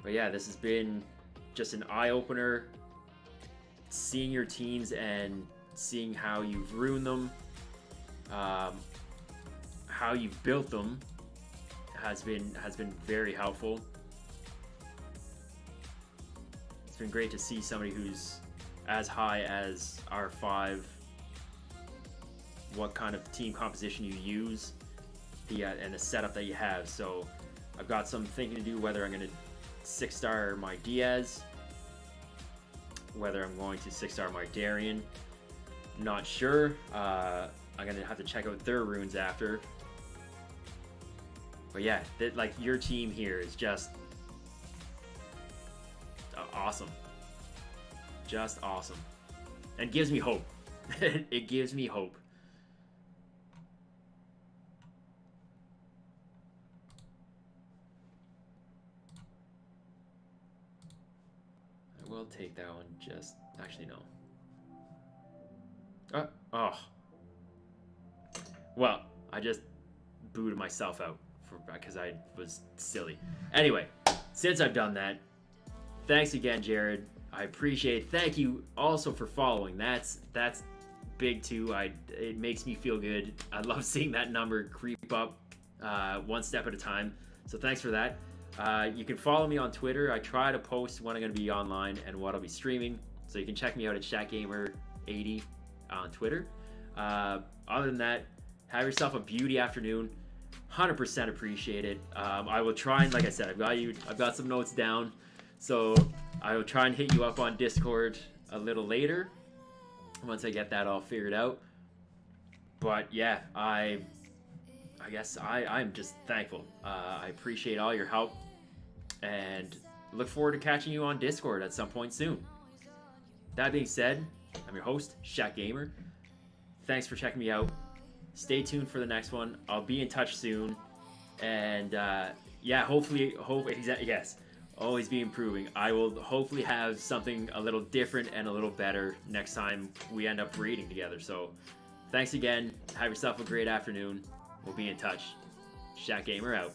But yeah, this has been just an eye-opener, seeing your teams and seeing how you've ruined them, how you've built them has been very helpful. It's been great to see somebody who's as high as R5 what kind of team composition you use, and the setup that you have. So I've got some thinking to do, whether I'm going to 6-star my Diaz, whether I'm going to 6-star my Darien. Not sure. I'm going to have to check out their runes after. But yeah, like your team here is just awesome. Just awesome. And gives me hope. It gives me hope. I will take that one. Just actually no. Oh. Well, I just booted myself out because I was silly. Anyway, since I've done that, thanks again, Jared. I appreciate it. Thank you also for following. That's big too. It makes me feel good. I love seeing that number creep up one step at a time. So thanks for that. You can follow me on Twitter. I try to post when I'm going to be online and what I'll be streaming. So you can check me out at Shatgamer80 on Twitter. Other than that, have yourself a beauty afternoon. 100% appreciate it. I will try and, like I said, I've got some notes down. So I will try and hit you up on Discord a little later once I get that all figured out. But yeah, I guess I'm just thankful. I appreciate all your help and look forward to catching you on Discord at some point soon. That being said, I'm your host, Shatgamer. Thanks for checking me out. Stay tuned for the next one. I'll be in touch soon. And yeah, hopefully, yes, always be improving. I will hopefully have something a little different and a little better next time we end up raiding together. So thanks again. Have yourself a great afternoon. We'll be in touch. Shatgamer out.